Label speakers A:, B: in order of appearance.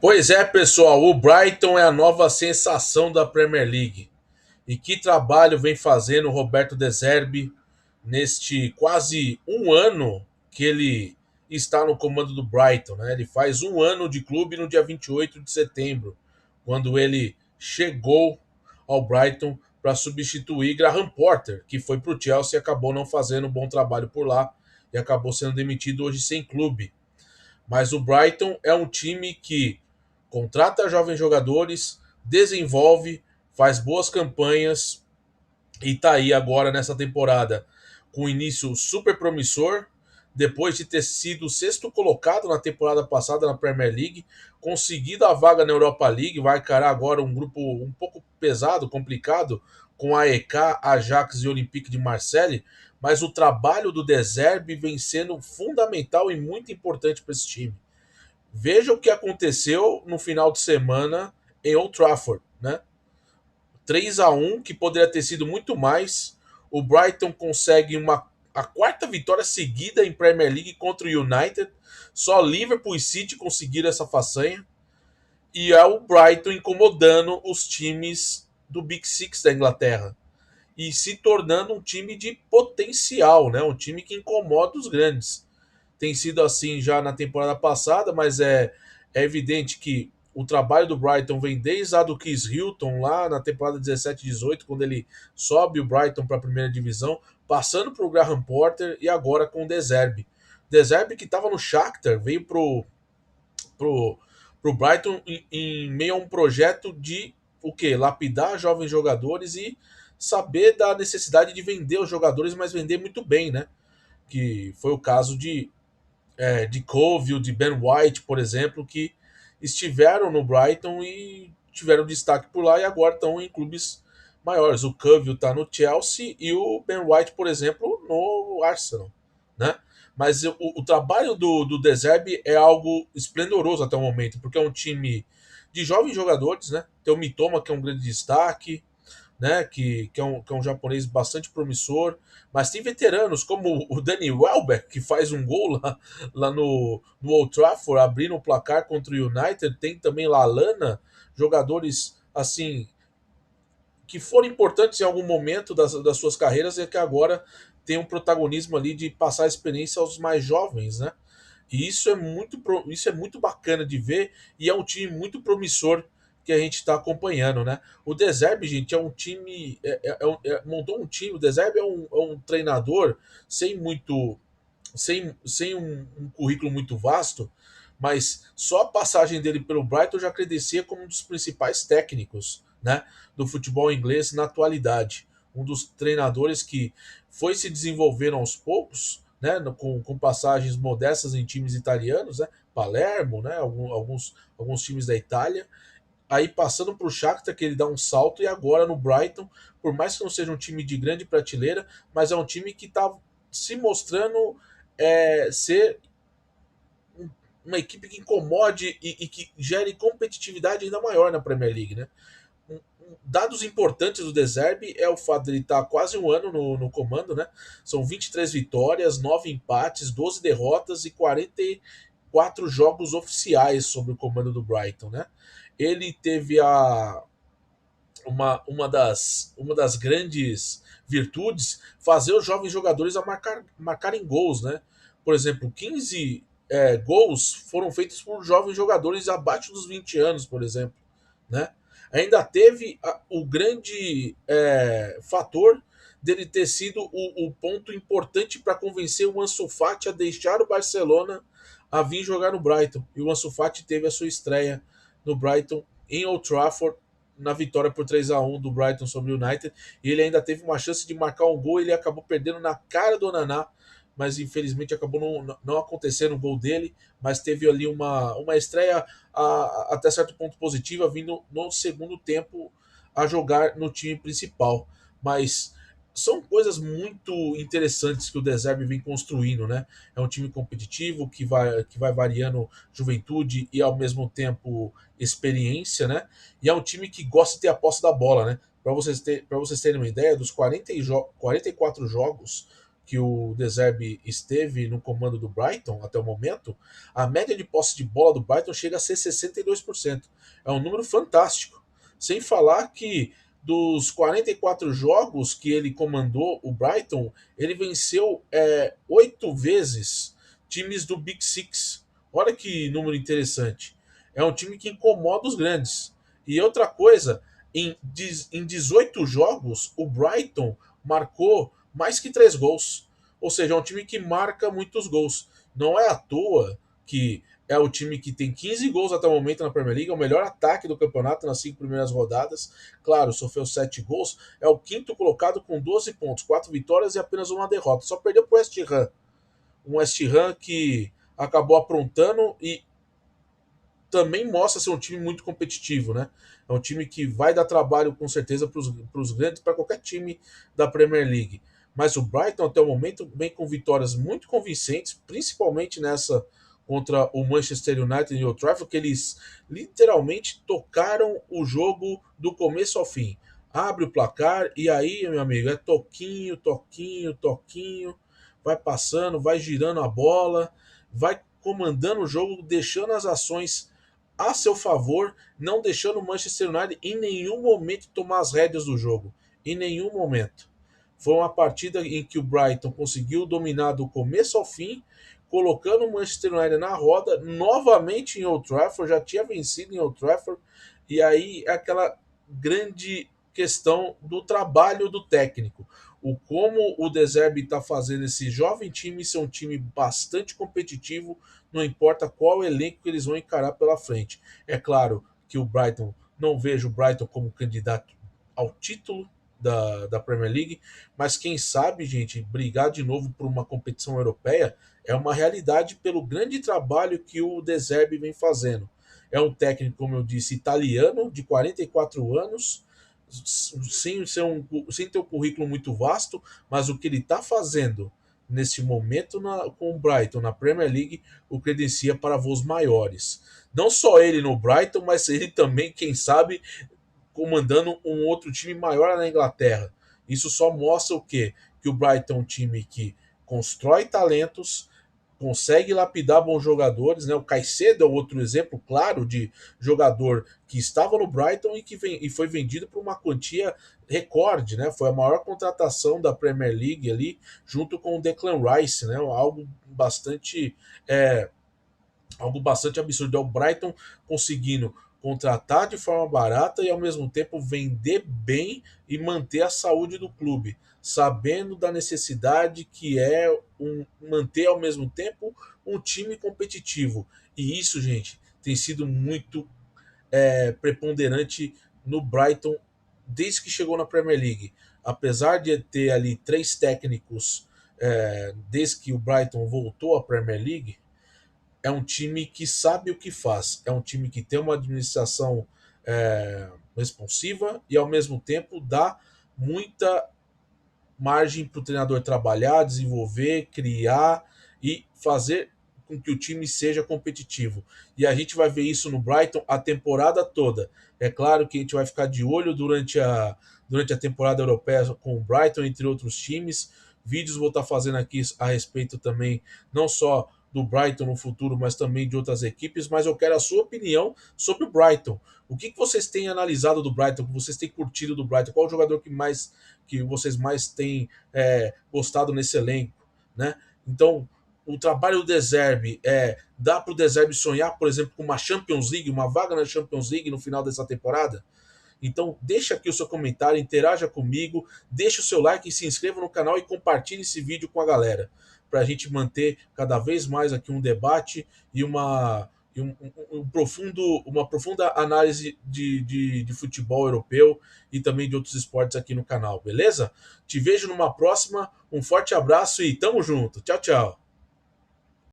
A: Pois é, pessoal, o Brighton é a nova sensação da Premier League. E que trabalho vem fazendo o Roberto De Zerbi neste quase um ano que ele está no comando do Brighton, né? Ele faz um ano de clube no dia 28 de setembro, quando ele chegou ao Brighton para substituir Graham Potter, que foi para o Chelsea e acabou não fazendo um bom trabalho por lá e acabou sendo demitido hoje sem clube. Mas o Brighton é um time que contrata jovens jogadores, desenvolve, faz boas campanhas e tá aí agora nessa temporada com um início super promissor. Depois de ter sido o sexto colocado na temporada passada na Premier League, conseguido a vaga na Europa League, vai encarar agora um grupo um pouco pesado, complicado, com a AEK, Ajax e Olympique de Marseille, mas o trabalho do De Zerbi vem sendo fundamental e muito importante para esse time. Veja o que aconteceu no final de semana em Old Trafford, né? 3-1 que poderia ter sido muito mais. O Brighton consegue a quarta vitória seguida em Premier League contra o United. Só Liverpool e City conseguiram essa façanha. E é o Brighton incomodando os times do Big Six da Inglaterra. E se tornando um time de potencial, né? Um time que incomoda os grandes. Tem sido assim já na temporada passada, mas é evidente que o trabalho do Brighton vem desde a do Chris Hilton lá na temporada 17-18, quando ele sobe o Brighton para a primeira divisão, passando para o Graham Potter e agora com o De Zerbi. De Zerbi que estava no Shakhtar, veio pro, pro Brighton em meio a um projeto de o quê? Lapidar jovens jogadores e saber da necessidade de vender os jogadores, mas vender muito bem, né? Que foi o caso de Coville, de Ben White, por exemplo, que estiveram no Brighton e tiveram destaque por lá e agora estão em clubes maiores. O Coville está no Chelsea e o Ben White, por exemplo, no Arsenal, né? Mas o trabalho do De Zerbi é algo esplendoroso até o momento, porque é um time de jovens jogadores, né? Tem o Mitoma, que é um grande destaque, né? Que é um japonês bastante promissor, mas tem veteranos como o Danny Welbeck, que faz um gol lá no Old Trafford, abrindo o placar contra o United. Tem também Lallana, jogadores assim que foram importantes em algum momento das suas carreiras e que agora tem um protagonismo ali de passar a experiência aos mais jovens, né? E isso é muito bacana de ver e é um time muito promissor que a gente está acompanhando, né? O De Zerbi, gente, é um time. Montou um time. O De Zerbi é um treinador sem muito. Sem um currículo muito vasto, mas só a passagem dele pelo Brighton já credencia como um dos principais técnicos, né, do futebol inglês na atualidade. Um dos treinadores que foi se desenvolvendo aos poucos, né, com passagens modestas em times italianos, né, Palermo, né, alguns times da Itália, aí passando para o Shakhtar, que ele dá um salto, e agora no Brighton, por mais que não seja um time de grande prateleira, mas é um time que está se mostrando ser uma equipe que incomode e que gere competitividade ainda maior na Premier League, né? Dados importantes do De Zerbi é o fato de ele estar quase um ano no comando, né? São 23 vitórias, 9 empates, 12 derrotas e 44 jogos oficiais sob o comando do Brighton, né? Ele teve uma das grandes virtudes fazer os jovens jogadores a marcarem gols, né? Por exemplo, 15 gols foram feitos por jovens jogadores abaixo dos 20 anos, por exemplo, né? Ainda teve o grande fator dele ter sido o ponto importante para convencer o Ansu Fati a deixar o Barcelona a vir jogar no Brighton. E o Ansu Fati teve a sua estreia no Brighton em Old Trafford na vitória por 3-1 do Brighton sobre o United. E ele ainda teve uma chance de marcar um gol, ele acabou perdendo na cara do Naná, mas infelizmente acabou não acontecendo o gol dele, mas teve ali uma estreia até certo ponto positiva, vindo no segundo tempo a jogar no time principal. Mas são coisas muito interessantes que o De Zerbi vem construindo, né? É um time competitivo que vai variando juventude e ao mesmo tempo experiência, né? E é um time que gosta de ter a posse da bola, né? Para vocês terem uma ideia, dos 44 jogos que o De Zerbi esteve no comando do Brighton até o momento, a média de posse de bola do Brighton chega a ser 62%. É um número fantástico. Sem falar que dos 44 jogos que ele comandou o Brighton, ele venceu 8 vezes times do Big Six. Olha que número interessante. É um time que incomoda os grandes. E outra coisa, em 18 jogos, o Brighton marcou mais que 3 gols. Ou seja, é um time que marca muitos gols. Não é à toa que é o time que tem 15 gols até o momento na Premier League, é o melhor ataque do campeonato nas 5 primeiras rodadas. Claro, sofreu 7 gols, é o quinto colocado com 12 pontos, 4 vitórias e apenas uma derrota. Só perdeu para o West Ham. Um West Ham que acabou aprontando e também mostra ser um time muito competitivo, né? É um time que vai dar trabalho com certeza para os grandes, para qualquer time da Premier League. Mas o Brighton até o momento vem com vitórias muito convincentes, principalmente nessa contra o Manchester United e o Trafford, que eles literalmente tocaram o jogo do começo ao fim. Abre o placar e aí, meu amigo, é toquinho, toquinho, toquinho, vai passando, vai girando a bola, vai comandando o jogo, deixando as ações a seu favor, não deixando o Manchester United em nenhum momento tomar as rédeas do jogo. Em nenhum momento. Foi uma partida em que o Brighton conseguiu dominar do começo ao fim, colocando o Manchester United na roda, novamente em Old Trafford, já tinha vencido em Old Trafford, e aí é aquela grande questão do trabalho do técnico. O como o De Zerbi está fazendo esse jovem time ser um time bastante competitivo, não importa qual elenco que eles vão encarar pela frente. É claro que o Brighton, não vejo o Brighton como candidato ao título da Premier League, mas quem sabe, gente, brigar de novo por uma competição europeia é uma realidade pelo grande trabalho que o De Zerbi vem fazendo. É um técnico, como eu disse, italiano, de 44 anos, sem ter um currículo muito vasto, mas o que ele está fazendo nesse momento com o Brighton na Premier League o credencia para voos maiores. Não só ele no Brighton, mas ele também, quem sabe, comandando um outro time maior na Inglaterra. Isso só mostra o quê? Que o Brighton é um time que constrói talentos, consegue lapidar bons jogadores, né? O Caicedo é outro exemplo claro de jogador que estava no Brighton e foi vendido por uma quantia recorde, né? Foi a maior contratação da Premier League ali, junto com o Declan Rice, né? Algo bastante absurdo. É o Brighton conseguindo contratar de forma barata e ao mesmo tempo vender bem e manter a saúde do clube, sabendo da necessidade que é manter ao mesmo tempo um time competitivo. E isso, gente, tem sido muito preponderante no Brighton desde que chegou na Premier League. Apesar de ter ali 3 técnicos desde que o Brighton voltou à Premier League, é um time que sabe o que faz, é um time que tem uma administração responsiva e ao mesmo tempo dá muita margem para o treinador trabalhar, desenvolver, criar e fazer com que o time seja competitivo. E a gente vai ver isso no Brighton a temporada toda. É claro que a gente vai ficar de olho durante a temporada europeia com o Brighton, entre outros times. Vídeos vou estar fazendo aqui a respeito também, não só do Brighton no futuro, mas também de outras equipes, mas eu quero a sua opinião sobre o Brighton. O que vocês têm analisado do Brighton, o que vocês têm curtido do Brighton? Qual o jogador que vocês mais têm gostado nesse elenco, né? Então, o trabalho do De Zerbi dá para o De Zerbi sonhar, por exemplo, com uma Champions League, uma vaga na Champions League no final dessa temporada? Então, deixa aqui o seu comentário, interaja comigo, deixa o seu like, se inscreva no canal e compartilhe esse vídeo com a galera, para a gente manter cada vez mais aqui um debate e uma profunda análise de futebol europeu e também de outros esportes aqui no canal, beleza? Te vejo numa próxima, um forte abraço e tamo junto. Tchau, tchau.